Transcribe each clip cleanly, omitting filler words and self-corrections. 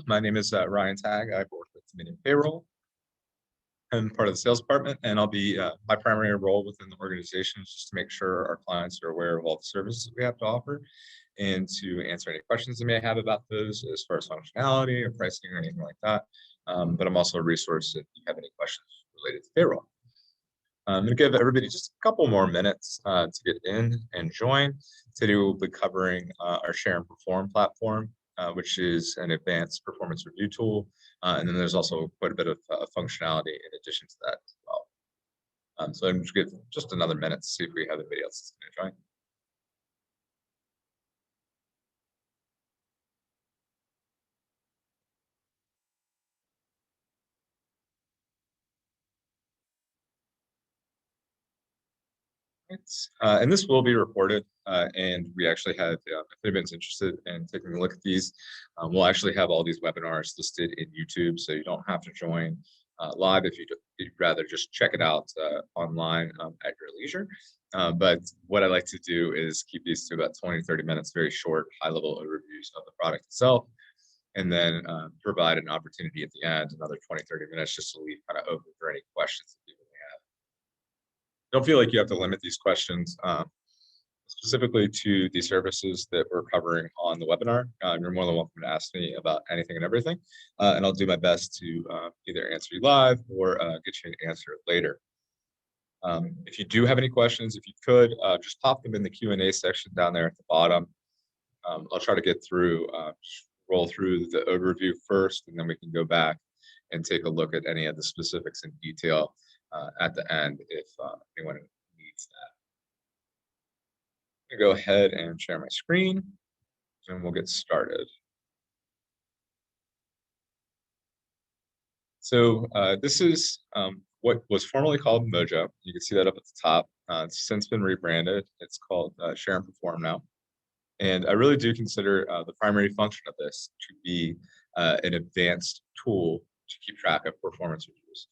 My name is Ryan Tagg. I work with Dominion Payroll. I'm part of the sales department, and I'll be my primary role within the organization is just to make sure our clients are aware of all the services we have to offer and to answer any questions they may have about those as far as functionality or pricing or anything like that. But I'm also a resource if you have any questions related to payroll. I'm going to give everybody just a couple more minutes to get in and join. Today we'll be covering our Share and Perform platform, which is an advanced performance review tool. And then there's also quite a bit of functionality in addition to that as well. So I'm just going to give just another minute to see if we have anybody else that's going to join. And this will be recorded, and we actually have, if anyone's interested in taking a look at these, we'll actually have all these webinars listed in YouTube, so you don't have to join live if you'd rather just check it out online at your leisure. But what I like to do is keep these to about 20, 30 minutes, very short, high-level overviews of the product itself, and then provide an opportunity at the end, another 20, 30 minutes, just to leave kind of open for any questions that people may have. Don't feel like you have to limit these questions specifically to the services that we're covering on the webinar. You're more than welcome to ask me about anything and everything, and I'll do my best to either answer you live or get you an answer later. If you do have any questions, if you could, just pop them in the Q&A section down there at the bottom. I'll try to get through, roll through the overview first, and then we can go back and take a look at any of the specifics in detail at the end if anyone needs that. I'm going to go ahead and share my screen, and we'll get started. So this is what was formerly called Mojo. You can see that up at the top. It's since been rebranded. It's called Share and Perform now. And I really do consider the primary function of this to be an advanced tool to keep track of performance reviews.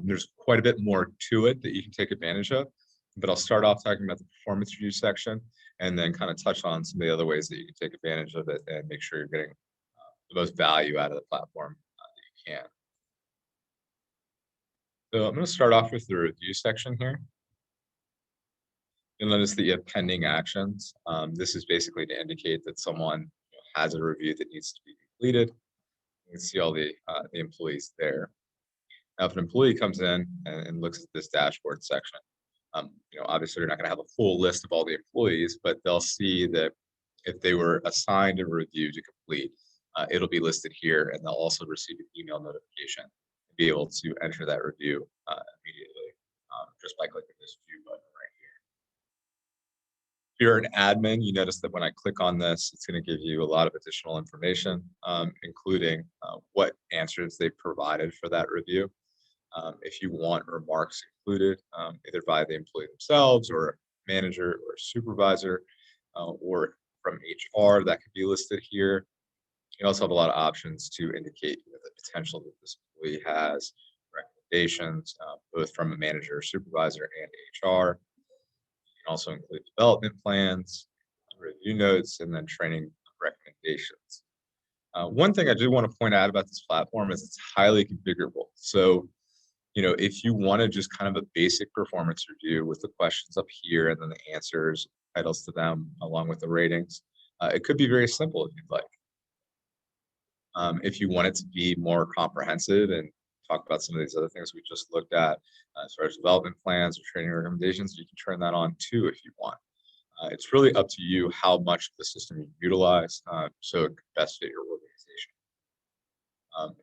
There's quite a bit more to it that you can take advantage of, but I'll start off talking about the performance review section and then kind of touch on some of the other ways that you can take advantage of it and make sure you're getting the most value out of the platform that you can. So I'm going to start off with the review section here. You'll notice that you have pending actions. This is basically to indicate that someone has a review that needs to be completed. You can see all the employees there. Now, if an employee comes in and looks at this dashboard section, obviously they're not going to have a full list of all the employees, but they'll see that if they were assigned a review to complete, it'll be listed here, and they'll also receive an email notification to be able to enter that review immediately just by clicking this view button right here. If you're an admin, you notice that when I click on this, it's going to give you a lot of additional information, including what answers they provided for that review. If you want remarks included, either by the employee themselves or manager or supervisor, or from HR, that could be listed here. You also have a lot of options to indicate the potential that this employee has, recommendations, both from a manager, supervisor, and HR. You can also include development plans, review notes, and then training recommendations. One thing I do want to point out about this platform is it's highly configurable. So, if you want to just kind of a basic performance review with the questions up here and then the answers, titles to them, along with the ratings, it could be very simple if you'd like. If you want it to be more comprehensive and talk about some of these other things we just looked at, as far as development plans or training recommendations, you can turn that on too if you want. It's really up to you how much of the system you utilize, so it can best fit your organization.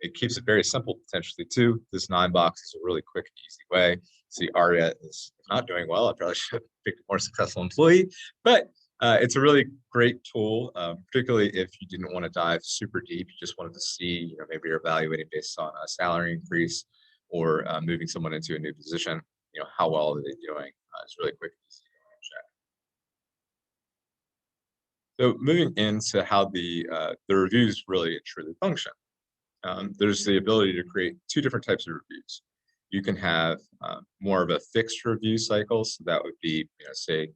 It keeps it very simple potentially too. This 9-box is a really quick and easy way. See, Aria is not doing well. I probably should have picked a more successful employee, but it's a really great tool, particularly if you didn't want to dive super deep. You just wanted to see, maybe you're evaluating based on a salary increase or moving someone into a new position. How well are they doing? It's really quick and easy to check. So moving into how the reviews really and truly function. There's the ability to create two different types of reviews. You can have more of a fixed review cycle. So that would be, say,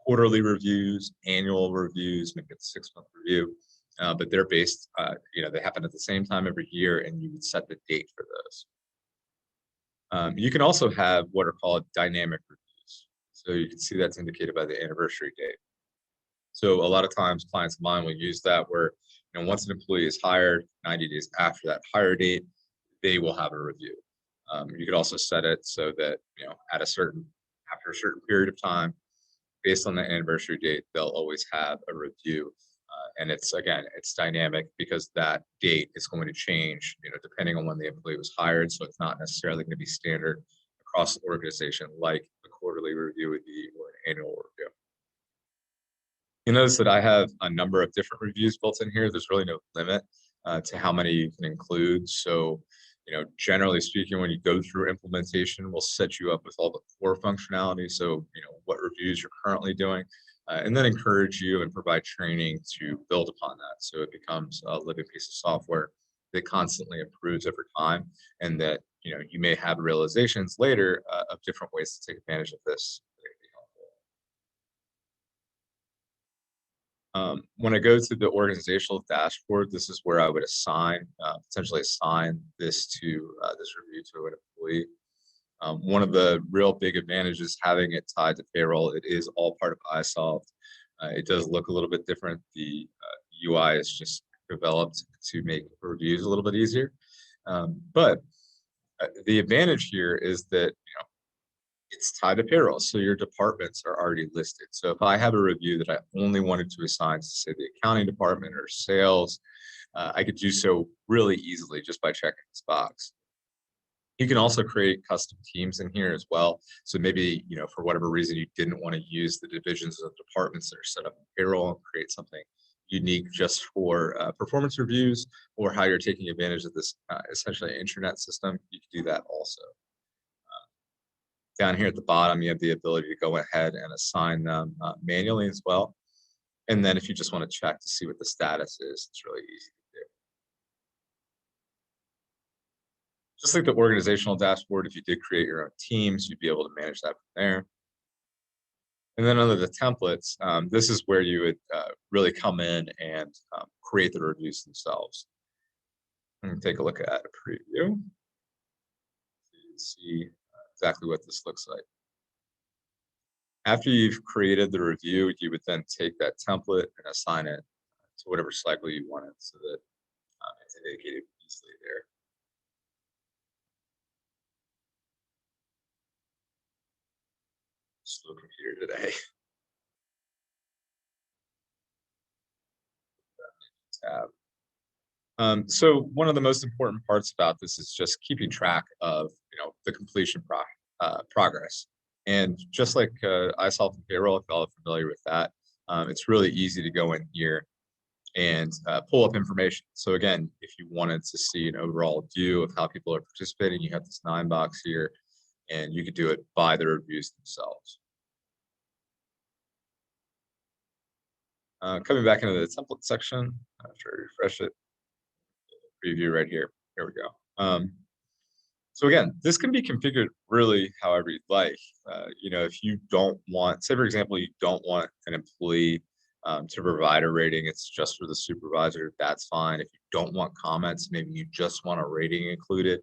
quarterly reviews, annual reviews, maybe it's a 6-month review. but they're based, they happen at the same time every year, and you would set the date for those. You can also have what are called dynamic reviews. So you can see that's indicated by the anniversary date. So a lot of times clients of mine will use that where, once an employee is hired, 90 days after that hire date, they will have a review. You could also set it so that, at after a certain period of time, based on the anniversary date, they'll always have a review. And it's dynamic because that date is going to change, depending on when the employee was hired. So it's not necessarily going to be standard across the organization like a quarterly review would be or an annual review. You notice that I have a number of different reviews built in here. There's really no limit to how many you can include. So, generally speaking, when you go through implementation, we'll set you up with all the core functionality. So, what reviews you're currently doing, and then encourage you and provide training to build upon that. So it becomes a living piece of software that constantly improves over time, and that you may have realizations later of different ways to take advantage of this. When I go to the organizational dashboard, this is where I would potentially assign this review to an employee. One of the real big advantages having it tied to payroll, it is all part of iSolved. It does look a little bit different. The UI is just developed to make reviews a little bit easier. But the advantage here is that it's tied to payroll, so your departments are already listed. So if I have a review that I only wanted to assign to, say, the accounting department or sales, I could do so really easily just by checking this box. You can also create custom teams in here as well. So maybe, for whatever reason, you didn't want to use the divisions of departments that are set up in payroll and create something unique just for performance reviews or how you're taking advantage of this essentially intranet system. You can do that also. Down here at the bottom, you have the ability to go ahead and assign them manually as well. And then if you just want to check to see what the status is, it's really easy to do. Just like the organizational dashboard, if you did create your own teams, you'd be able to manage that from there. And then under the templates, this is where you would really come in and create the reviews themselves. And take a look at a preview. So you can see exactly what this looks like. After you've created the review, you would then take that template and assign it to whatever cycle you want it so that it's indicated easily there. Slow computer today. Tab. So one of the most important parts about this is just keeping track of the completion progress. And just like iSolve and payroll, if y'all are familiar with that, it's really easy to go in here and pull up information. So again, if you wanted to see an overall view of how people are participating, you have this 9 box here, and you could do it by the reviews themselves. Coming back into the template section, after I refresh it, preview right here. Here we go. So again, this can be configured really however you'd like. If you don't want, say for example, you don't want an employee to provide a rating, it's just for the supervisor, that's fine. If you don't want comments, maybe you just want a rating included,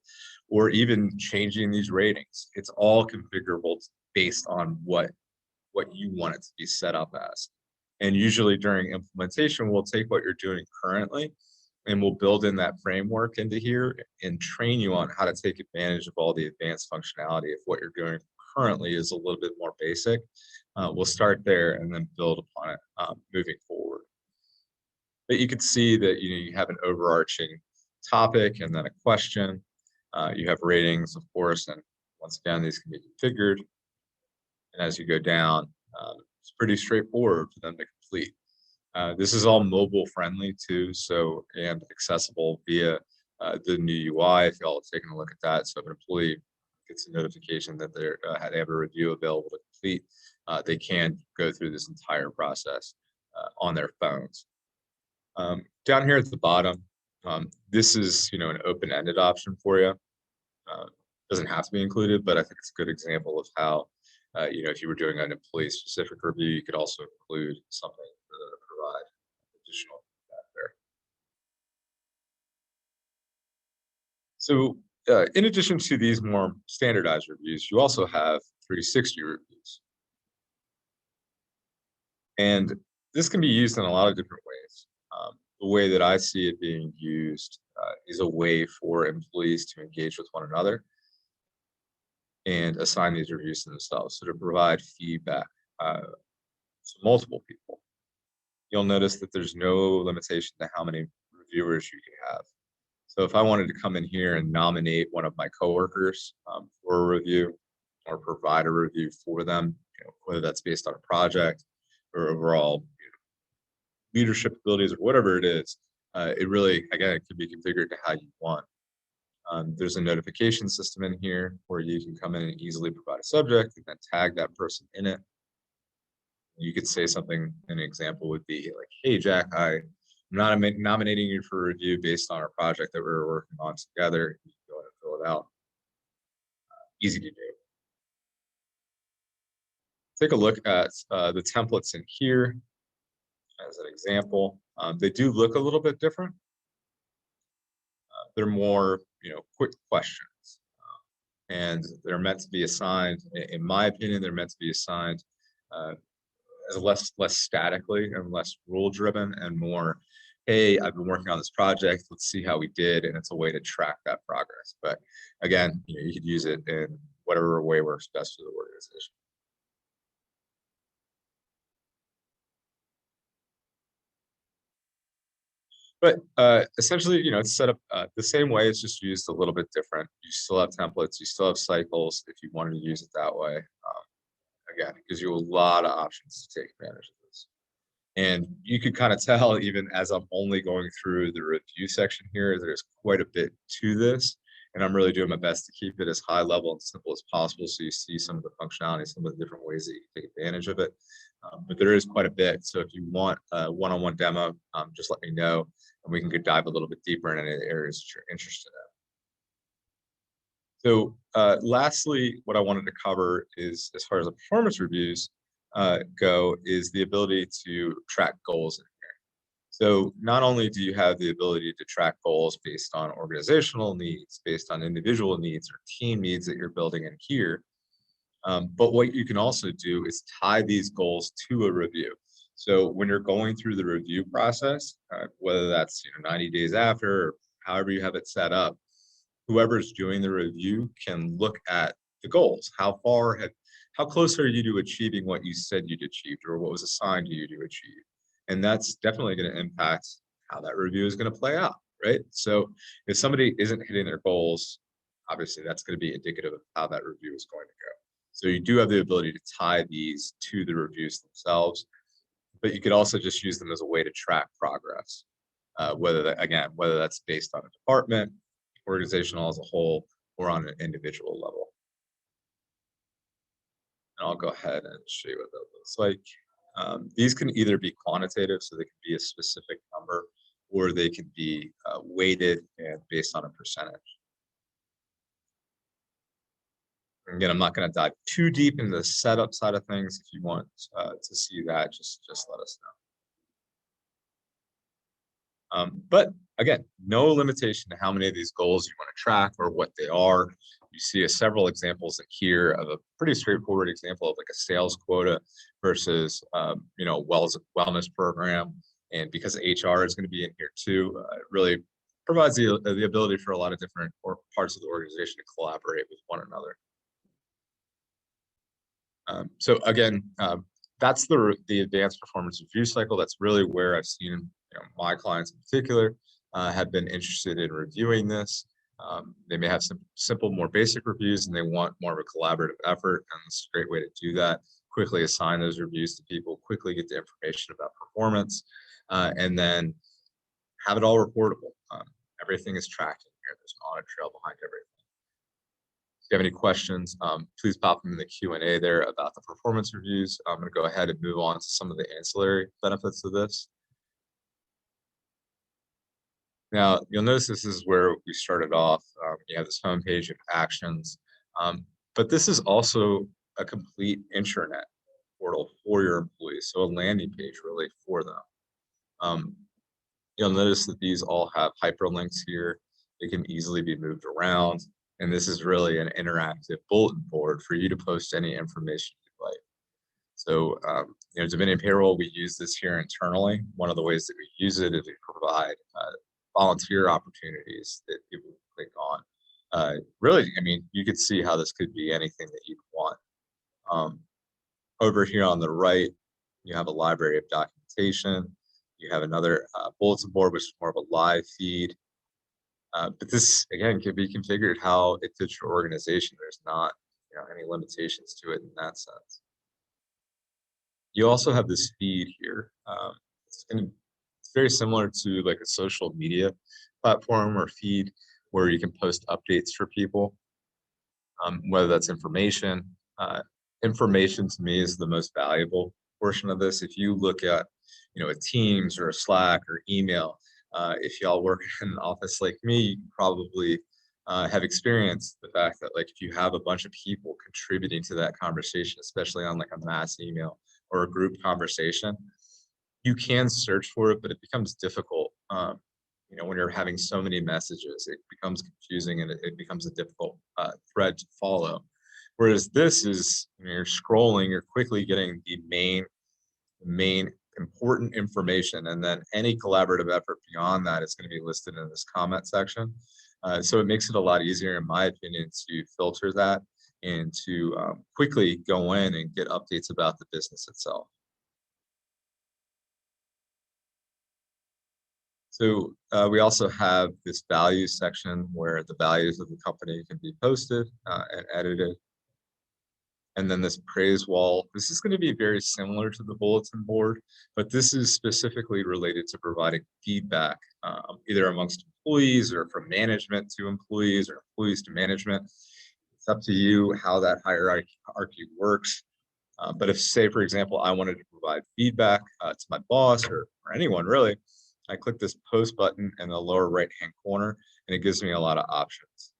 or even changing these ratings. It's all configurable based on what you want it to be set up as. And usually during implementation, we'll take what you're doing currently and we'll build in that framework into here and train you on how to take advantage of all the advanced functionality. If what you're doing currently is a little bit more basic, we'll start there and then build upon it moving forward. But you can see that you have an overarching topic and then a question. You have ratings, of course, and once again, these can be configured. And as you go down, it's pretty straightforward for them to complete. This is all mobile friendly too, and accessible via the new UI. If y'all have taken a look at that, so if an employee gets a notification that they have a review available to complete, they can go through this entire process on their phones. Down here at the bottom, this is an open-ended option for you. Doesn't have to be included, but I think it's a good example of how if you were doing an employee-specific review, you could also include something to provide additional feedback there. So, in addition to these more standardized reviews, you also have 360 reviews. And this can be used in a lot of different ways. The way that I see it being used is a way for employees to engage with one another and assign these reviews to themselves. So to provide feedback to multiple people. You'll notice that there's no limitation to how many reviewers you can have. So if I wanted to come in here and nominate one of my coworkers for a review or provide a review for them, whether that's based on a project or overall leadership abilities or whatever it is, it really, again, it can be configured to how you want. There's a notification system in here where you can come in and easily provide a subject and then tag that person in it. You could say something, an example would be like, hey, Jack, I'm nominating you for review based on our project that we're working on together. You can go ahead and fill it out. Easy to do. Take a look at the templates in here as an example. They do look a little bit different. They're more, quick questions. And they're meant to be assigned, in my opinion, they're meant to be assigned as less statically and less rule driven and more, hey, I've been working on this project, let's see how we did, and it's a way to track that progress. But again, you could use it in whatever way works best for the organization. But essentially, it's set up the same way. It's just used a little bit different. You still have templates, you still have cycles if you wanted to use it that way. Again, it gives you a lot of options to take advantage of this. And you could kind of tell, even as I'm only going through the review section here, there's quite a bit to this. And I'm really doing my best to keep it as high level and simple as possible. So you see some of the functionality, some of the different ways that you can take advantage of it. But there is quite a bit. So if you want a one-on-one demo, just let me know and we can go dive a little bit deeper in any areas that you're interested in. So lastly, what I wanted to cover is, as far as the performance reviews go, is the ability to track goals in here. So not only do you have the ability to track goals based on organizational needs, based on individual needs or team needs that you're building in here, but what you can also do is tie these goals to a review. So when you're going through the review process, whether that's 90 days after or however you have it set up, whoever's doing the review can look at the goals. How close are you to achieving what you said you'd achieved or what was assigned to you to achieve? And that's definitely going to impact how that review is going to play out, right? So if somebody isn't hitting their goals, obviously that's going to be indicative of how that review is going to go. So you do have the ability to tie these to the reviews themselves, but you could also just use them as a way to track progress. Whether that's based on a department, organizational as a whole, or on an individual level. And I'll go ahead and show you what that looks like. These can either be quantitative, so they can be a specific number, or they can be weighted and based on a percentage. Again, I'm not going to dive too deep into the setup side of things. If you want to see that, just let us know. But again, no limitation to how many of these goals you want to track or what they are. You see several examples here of a pretty straightforward example of like a sales quota versus wellness program. And because HR is going to be in here too, it really provides the ability for a lot of different parts of the organization to collaborate with one another. So again, that's the advanced performance review cycle. That's really where I've seen my clients in particular have been interested in reviewing this. They may have some simple, more basic reviews, and they want more of a collaborative effort. And it's a great way to do that. Quickly assign those reviews to people, quickly get the information about performance, and then have it all reportable. Everything is tracked in here. There's an audit trail behind everything. If you have any questions, please pop them in the Q&A there about the performance reviews. I'm going to go ahead and move on to some of the ancillary benefits of this. Now, you'll notice this is where we started off. You have this homepage of actions, but this is also a complete intranet portal for your employees, so a landing page really for them. You'll notice that these all have hyperlinks here. It can easily be moved around. And this is really an interactive bulletin board for you to post any information you'd like. So, Dominion Payroll, we use this here internally. One of the ways that we use it is we provide volunteer opportunities that people can click on. Really, I mean, you could see how this could be anything that you'd want. Um, Over here on the right, you have a library of documentation. You have another bulletin board, which is more of a live feed. But this, again, can be configured how it fits your organization. There's not any limitations to it in that sense. You also have this feed here. It's very similar to like a social media platform or feed where you can post updates for people, whether that's information. Information to me is the most valuable portion of this. If you look at, a Teams or a Slack or email, if y'all work in an office like me, you probably have experienced the fact that like if you have a bunch of people contributing to that conversation, especially on like a mass email or a group conversation, you can search for it, but it becomes difficult. When you're having so many messages, it becomes confusing and it becomes a difficult thread to follow. Whereas this is, you're scrolling, you're quickly getting the main important information, and then any collaborative effort beyond that is going to be listed in this comment section. So it makes it a lot easier, in my opinion, to filter that and to quickly go in and get updates about the business itself. So we also have this values section where the values of the company can be posted and edited. And then this praise wall, this is going to be very similar to the bulletin board, but this is specifically related to providing feedback, either amongst employees or from management to employees or employees to management. It's up to you how that hierarchy works. But if, say, for example, I wanted to provide feedback to my boss or anyone really, I click this post button in the lower right-hand corner, and it gives me a lot of options.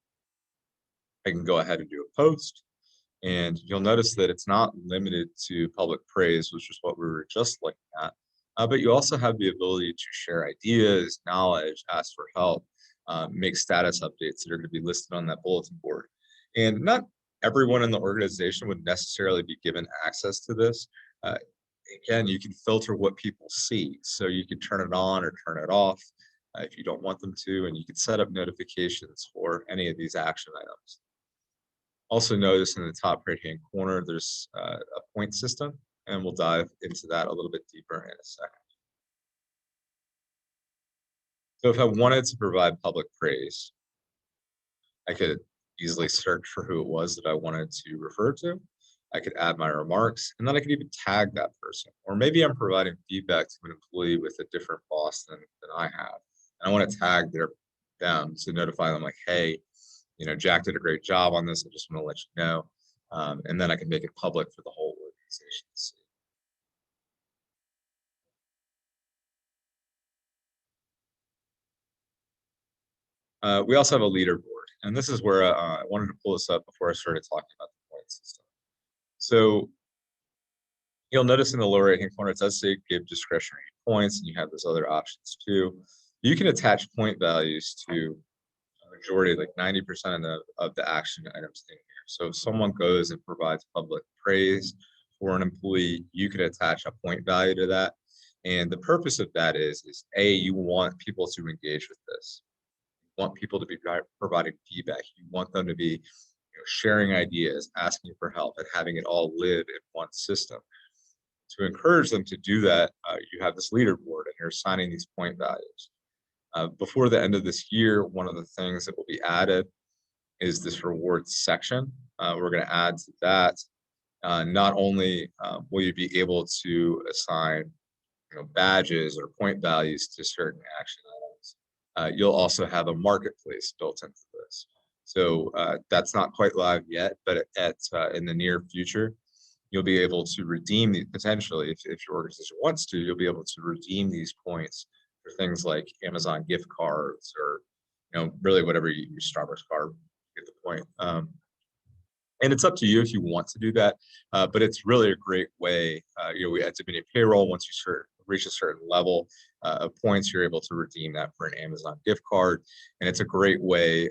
I can go ahead and do a post, and you'll notice that it's not limited to public praise, which is what we were just looking at. But you also have the ability to share ideas, knowledge, ask for help, make status updates that are going to be listed on that bulletin board. And not everyone in the organization would necessarily be given access to this. Uh, Again, you can filter what people see. So you can turn it on or turn it off if you don't want them to, and you can set up notifications for any of these action items. Also notice in the top right-hand corner, there's a point system, and we'll dive into that a little bit deeper in a second. So if I wanted to provide public praise, I could easily search for who it was that I wanted to refer to. I could add my remarks, and then I could even tag that person. Or maybe I'm providing feedback to an employee with a different boss than I have. And I want to tag them to notify them like, hey, Jack did a great job on this. I just want to let you know. And then I can make it public for the whole organization to see. We also have a leaderboard, and this is where I wanted to pull this up before I started talking about the point system. So you'll notice in the lower right-hand corner, it does say give discretionary points, and you have those other options too. You can attach point values to a majority, like 90% of the action items in here. So if someone goes and provides public praise for an employee, you can attach a point value to that. And the purpose of that is A, you want people to engage with this. You want people to be providing feedback. You want them to be sharing ideas, asking for help, and having it all live in one system. To encourage them to do that, you have this leaderboard and you're assigning these point values. Before the end of this year, one of the things that will be added is this rewards section. We're going to add to that. Not only will you be able to assign badges or point values to certain action items, you'll also have a marketplace built into this. So that's not quite live yet, but in the near future, you'll be able to redeem these potentially, if your organization wants to, you'll be able to redeem these points for things like Amazon gift cards or, really whatever you use, Starbucks card, get the point. And it's up to you if you want to do that, but it's really a great way. We had Dominion Payroll. Once you reach a certain level of points, you're able to redeem that for an Amazon gift card. And it's a great way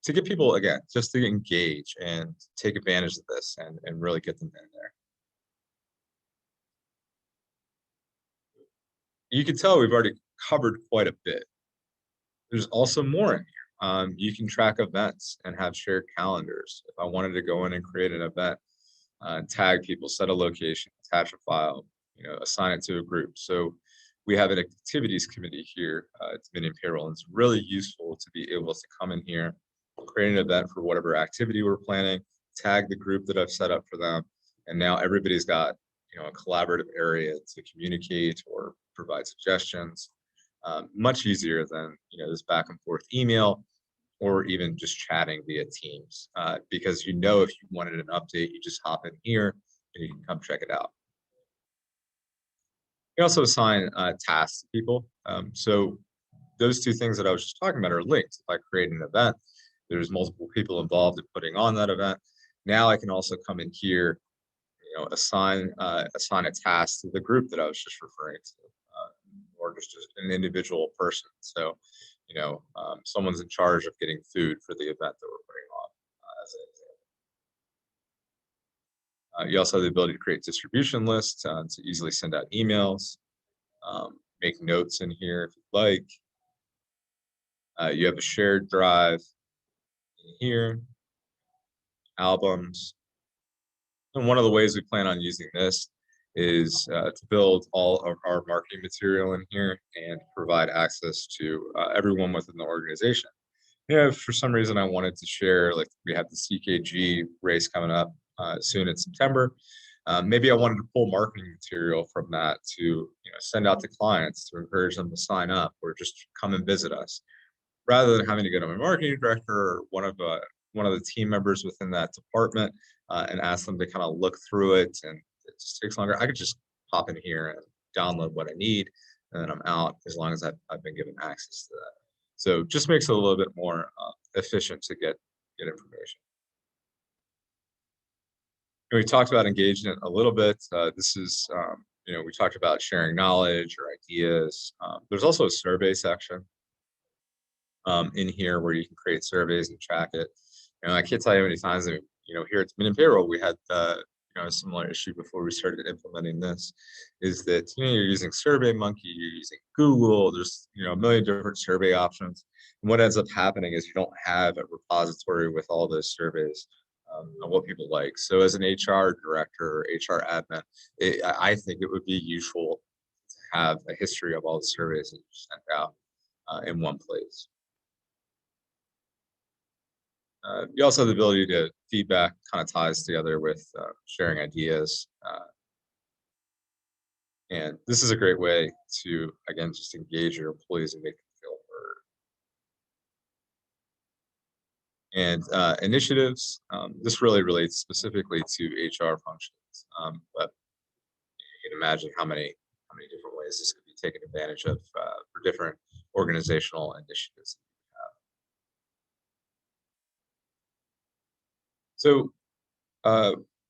to get people, again, just to engage and take advantage of this and really get them in there. You can tell we've already covered quite a bit. There's also more in here. You can track events and have shared calendars. If I wanted to go in and create an event, tag people, set a location, attach a file, assign it to a group. So we have an activities committee here at Dominion Payroll, and it's really useful to be able to come in here, create an event for whatever activity we're planning, tag the group that I've set up for them, and now everybody's got a collaborative area to communicate or provide suggestions. Much easier than this back and forth email or even just chatting via Teams, because if you wanted an update, you just hop in here and you can come check it out. You also assign tasks to people. So those two things that I was just talking about are linked. If I create an event, there's multiple people involved in putting on that event. Now I can also come in here, assign a task to the group that I was just referring to, or just an individual person. So, someone's in charge of getting food for the event that we're putting on. As an example. You also have the ability to create distribution lists to easily send out emails, make notes in here if you'd like. You have a shared drive in here, albums. And one of the ways we plan on using this is to build all of our marketing material in here and provide access to everyone within the organization. If for some reason I wanted to share, like we have the CKG race coming up soon in September, maybe I wanted to pull marketing material from that to send out to clients to encourage them to sign up or just come and visit us, rather than having to go to my marketing director or one of the team members within that department and ask them to kind of look through it, and it just takes longer. I could just pop in here and download what I need, and then I'm out as long as I've been given access to that. So just makes it a little bit more efficient to get information. And we talked about engagement a little bit. This is, we talked about sharing knowledge or ideas. There's also a survey section in here where you can create surveys and track it. I can't tell you how many times that, here at Dominion Payroll, we had a similar issue before we started implementing this, is that you're using SurveyMonkey, you're using Google, there's a million different survey options. And what ends up happening is you don't have a repository with all those surveys on what people like. So as an HR director or HR admin, I think it would be useful to have a history of all the surveys that you sent out in one place. You also have the ability to feedback, kind of ties together with sharing ideas. And this is a great way to, again, just engage your employees and make them feel heard. And initiatives, this really relates specifically to HR functions. But you can imagine how many different ways this could be taken advantage of for different organizational initiatives. So,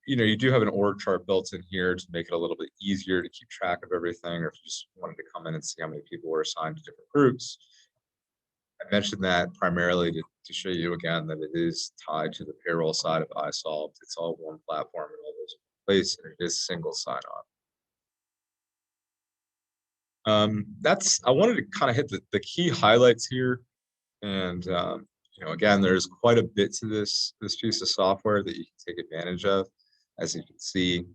you do have an org chart built in here to make it a little bit easier to keep track of everything, or if you just wanted to come in and see how many people were assigned to different groups. I mentioned that primarily to show you again that it is tied to the payroll side of iSolved. It's all one platform and all those in place, and it is single sign-on. I wanted to kind of hit the key highlights here. And again, there's quite a bit to this piece of software that you can take advantage of, as you can see.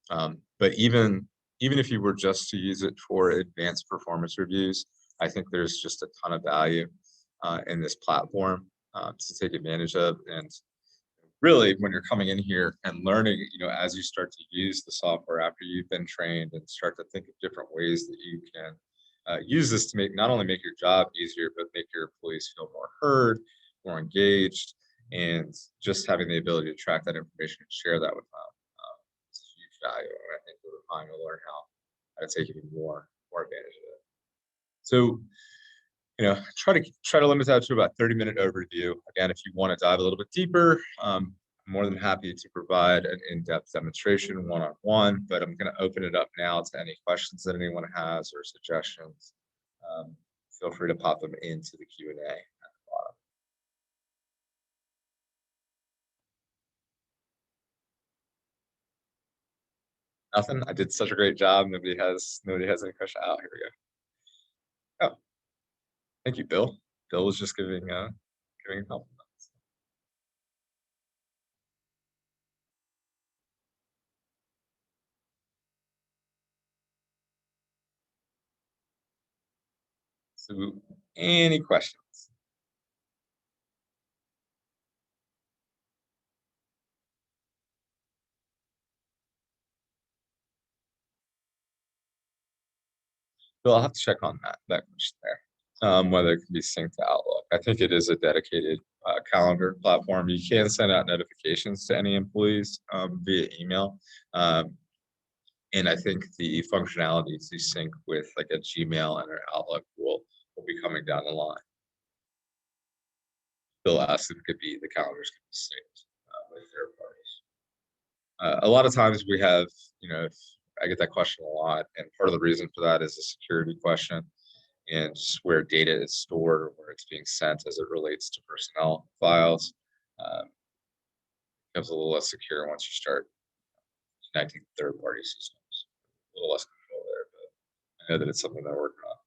But even if you were just to use it for advanced performance reviews, I think there's just a ton of value in this platform to take advantage of. And really, when you're coming in here and learning, as you start to use the software after you've been trained and start to think of different ways that you can use this to not only make your job easier, but make your employees feel more heard, more engaged, and just having the ability to track that information and share that with them. It's a huge value, and I think over time you'll learn how to take even more advantage of it. So, try to limit that to about 30-minute overview. Again, if you want to dive a little bit deeper, more than happy to provide an in-depth demonstration one-on-one, but I'm going to open it up now to any questions that anyone has or suggestions. Um, Feel free to pop them into the Q&A. Nothing. I did such a great job. Nobody has any question. Oh, here we go. Oh, thank you, Bill. Bill was just giving a compliment. So, any questions? Bill, I'll have to check on that question there. Whether it can be synced to Outlook. I think it is a dedicated calendar platform. You can send out notifications to any employees via email. Um, and I think the functionality to sync with like a Gmail and an Outlook will be coming down the line. Bill asked if it could be the calendars could be synced with third parties. A lot of times we have, if I get that question a lot, and part of the reason for that is a security question and just where data is stored or where it's being sent as it relates to personnel files. Um, Becomes a little less secure once you start connecting third-party systems. A little less control there, but I know that it's something they're working on.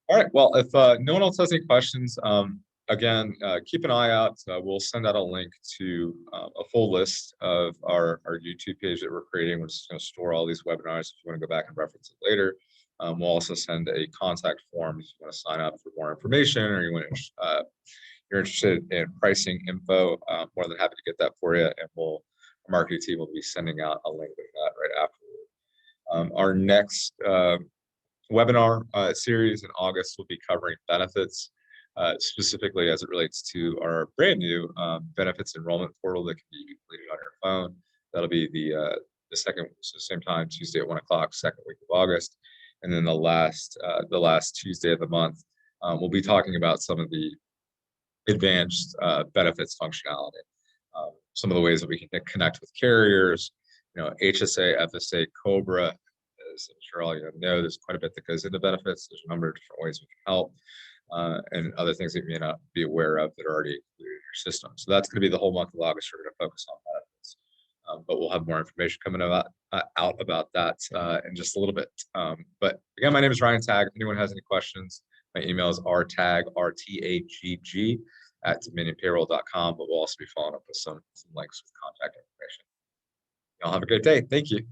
All right. Well, if no one else has any questions, again, keep an eye out. We'll send out a link to a full list of our YouTube page that we're creating. We're just going to store all these webinars if you want to go back and reference it later. We'll also send a contact form if you want to sign up for more information or you're interested in pricing info. More than happy to get that for you, and our marketing team will be sending out a link with that right afterward. Our next webinar series in August will be covering benefits, specifically as it relates to our brand new benefits enrollment portal that can be completed on your phone. That'll be the second, so same time, Tuesday at 1 o'clock, second week of August. And then the last Tuesday of the month, we'll be talking about some of the advanced benefits functionality. Some of the ways that we can connect with carriers, HSA, FSA, COBRA. As I'm sure all know, there's quite a bit that goes into benefits. There's a number of different ways we can help, and other things that you may not be aware of that are already included in your system. So that's going to be the whole month of August. We're going to focus on benefits, but we'll have more information coming out about that in just a little bit. But again, my name is Ryan Tagg. If anyone has any questions, my email is rtagg, RTAGG, @dominionpayroll.com, but we'll also be following up with some links with contact information. Y'all have a great day. Thank you.